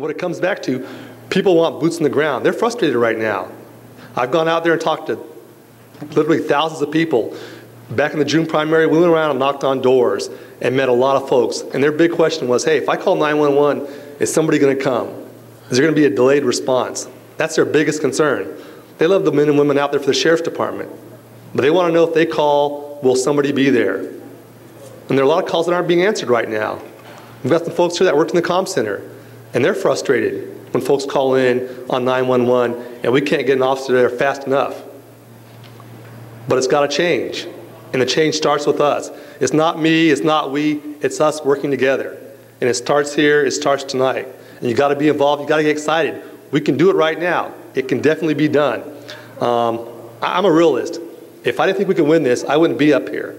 what it comes back to, people want boots on the ground. They're frustrated right now. I've gone out there and talked to literally thousands of people. Back in the June primary, we went around and knocked on doors and met a lot of folks. And their big question was, hey, if I call 911, is somebody going to come? Is there going to be a delayed response? That's their biggest concern. They love the men and women out there for the sheriff's department. But they want to know if they call, will somebody be there? And there are a lot of calls that aren't being answered right now. We've got some folks here that work in the comm center, and they're frustrated when folks call in on 911 and we can't get an officer there fast enough. But it's got to change, and the change starts with us. It's not me, it's not we, it's us working together. And it starts here, it starts tonight. And you got to be involved, you got to get excited. We can do it right now. It can definitely be done. I'm a realist. If I didn't think we could win this, I wouldn't be up here.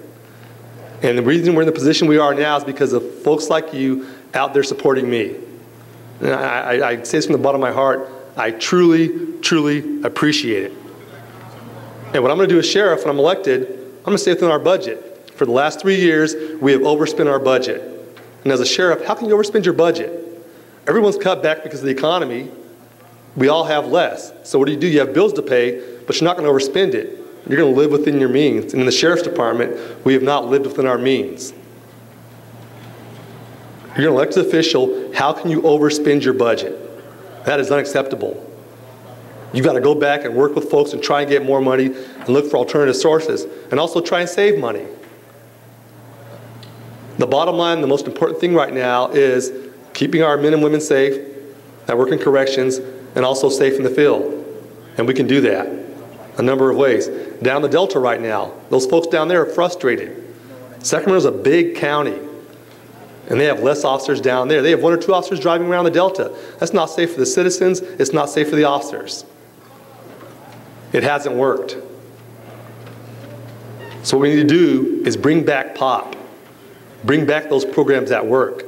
And the reason we're in the position we are now is because of folks like you out there supporting me. And I say this from the bottom of my heart, I truly, truly appreciate it. And what I'm going to do as sheriff when I'm elected, I'm going to stay within our budget. For the last 3 years, we have overspent our budget. And as a sheriff, how can you overspend your budget? Everyone's cut back because of the economy. We all have less. So what do? You have bills to pay, but you're not going to overspend it. You're going to live within your means. And in the sheriff's department, we have not lived within our means. You're an elected official. How can you overspend your budget? That is unacceptable. You've got to go back and work with folks and try and get more money and look for alternative sources and also try and save money. The bottom line, the most important thing right now is keeping our men and women safe that work in corrections and also safe in the field. And we can do that a number of ways. Down the Delta right now, those folks down there are frustrated. Sacramento's a big county, and they have less officers down there. They have 1 or 2 officers driving around the Delta. That's not safe for the citizens. It's not safe for the officers. It hasn't worked. So what we need to do is bring back POP. Bring back those programs that work.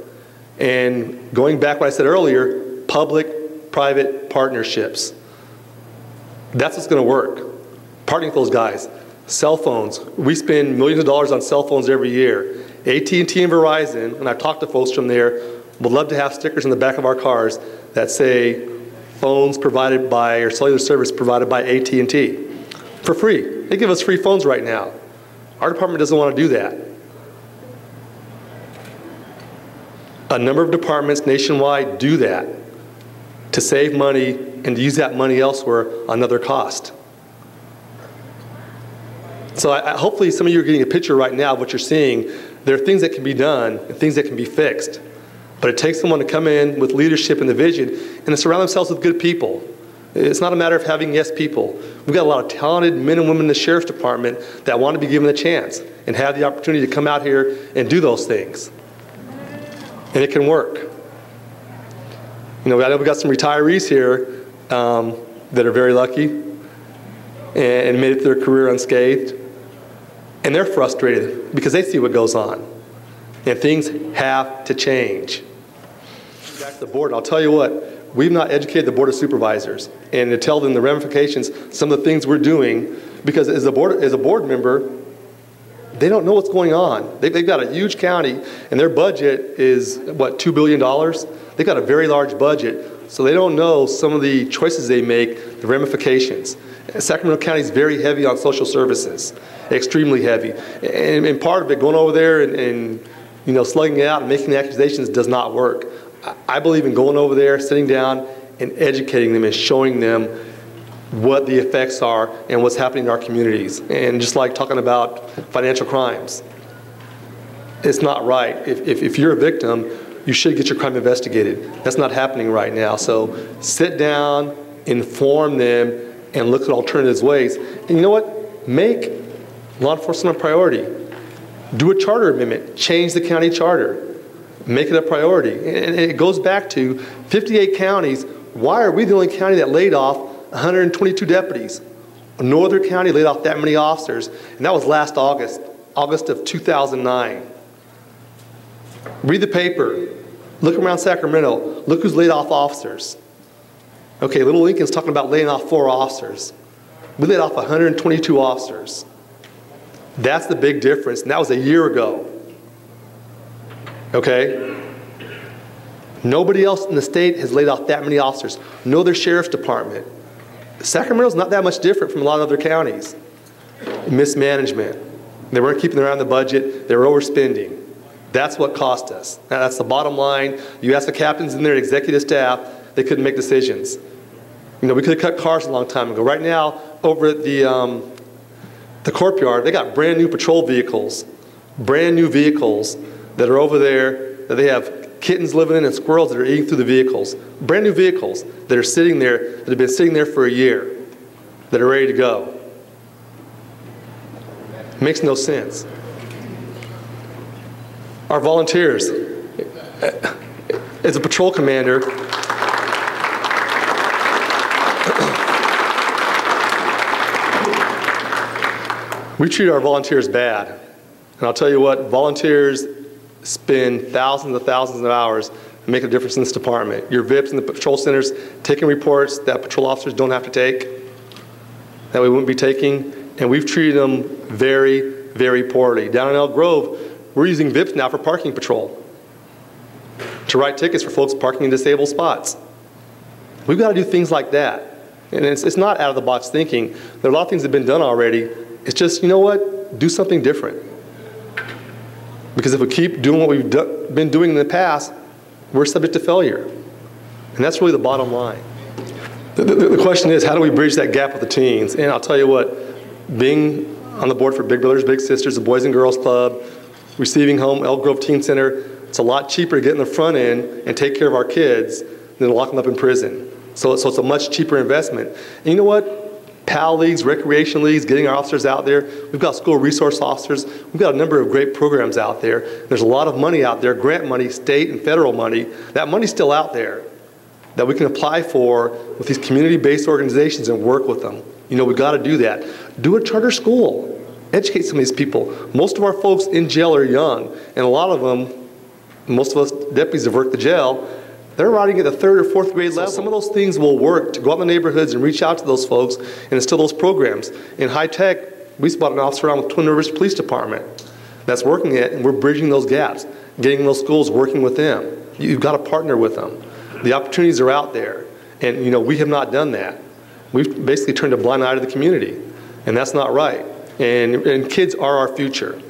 And going back what I said earlier, public-private partnerships. That's what's going to work. Partnering with those guys. Cell phones. We spend millions of dollars on cell phones every year. AT&T and Verizon, and I've talked to folks from there, would love to have stickers in the back of our cars that say phones provided by, or cellular service provided by AT&T for free. They give us free phones right now. Our department doesn't want to do that. A number of departments nationwide do that to save money and to use that money elsewhere on another cost. So hopefully some of you are getting a picture right now of what you're seeing. There are things that can be done and things that can be fixed. But it takes someone to come in with leadership and the vision and to surround themselves with good people. It's not a matter of having yes people. We've got a lot of talented men and women in the sheriff's department that want to be given a chance and have the opportunity to come out here and do those things. And it can work. You know, I know we've got some retirees here that are very lucky and made it through their career unscathed. And they're frustrated because they see what goes on. And things have to change. Back to the board, I'll tell you what, we've not educated the Board of Supervisors and to tell them the ramifications, some of the things we're doing, because as a board member, they don't know what's going on. They've got a huge county and their budget is, what, $2 billion? They've got a very large budget, so they don't know some of the choices they make, the ramifications. Sacramento County is very heavy on social services, extremely heavy. And part of it, going over there and you know, slugging it out and making the accusations does not work. I believe in going over there, sitting down, and educating them and showing them what the effects are and what's happening in our communities. And just like talking about financial crimes, it's not right. If you're a victim, you should get your crime investigated. That's not happening right now. So sit down, inform them, and look at alternatives ways. And you know what? Make law enforcement a priority. Do a charter amendment. Change the county charter. Make it a priority. And it goes back to 58 counties. Why are we the only county that laid off 122 deputies? No other county laid off that many officers. And that was last August, August of 2009. Read the paper. Look around Sacramento. Look who's laid off officers. Okay, Little Lincoln's talking about laying off 4 officers. We laid off 122 officers. That's the big difference, and that was a year ago. Okay? Nobody else in the state has laid off that many officers. No other sheriff's department. Sacramento's not that much different from a lot of other counties. Mismanagement. They weren't keeping their eye on the budget. They were overspending. That's what cost us. Now, that's the bottom line. You ask the captains and their executive staff, they couldn't make decisions. You know, we could have cut cars a long time ago. Right now, over at the courtyard, they got brand new patrol vehicles. Brand new vehicles that are over there, that they have kittens living in and squirrels that are eating through the vehicles. Brand new vehicles that are sitting there, that have been sitting there for a year, that are ready to go. It makes no sense. Our volunteers, as a patrol commander, we treat our volunteers bad. And I'll tell you what, volunteers spend thousands of hours and make a difference in this department. Your VIPs in the patrol centers taking reports that patrol officers don't have to take, that we wouldn't be taking, and we've treated them very, very poorly. Down in Elk Grove, we're using VIPs now for parking patrol to write tickets for folks parking in disabled spots. We've got to do things like that. And it's not out of the box thinking. There are a lot of things that have been done already. It's just, you know what, do something different. Because if we keep doing what we've been doing in the past, we're subject to failure. And that's really the bottom line. The question is, how do we bridge that gap with the teens? And I'll tell you what, being on the board for Big Brothers Big Sisters, the Boys and Girls Club, Receiving Home, Elk Grove Teen Center, it's a lot cheaper to get in the front end and take care of our kids than to lock them up in prison. So it's a much cheaper investment. And you know what? PAL leagues, recreation leagues, getting our officers out there. We've got school resource officers. We've got a number of great programs out there. There's a lot of money out there, grant money, state and federal money. That money's still out there that we can apply for with these community-based organizations and work with them. You know, we've got to do that. Do a charter school. Educate some of these people. Most of our folks in jail are young, and a lot of them, most of us deputies have worked the jail, they're riding at the 3rd or 4th grade level. Some of those things will work to go out in the neighborhoods and reach out to those folks and instill those programs. In high tech, we just brought an officer around with Twin Rivers Police Department that's working it, and we're bridging those gaps, getting those schools, working with them. You've got to partner with them. The opportunities are out there, and you know, we have not done that. We've basically turned a blind eye to the community, and that's not right. And kids are our future,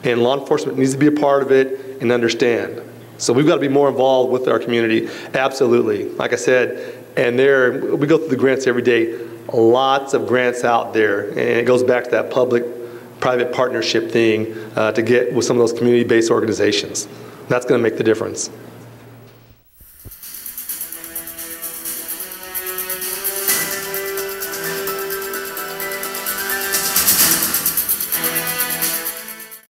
and law enforcement needs to be a part of it and understand. So we've got to be more involved with our community, absolutely. Like I said, and we go through the grants every day. Lots of grants out there, and it goes back to that public-private partnership thing to get with some of those community-based organizations. That's going to make the difference.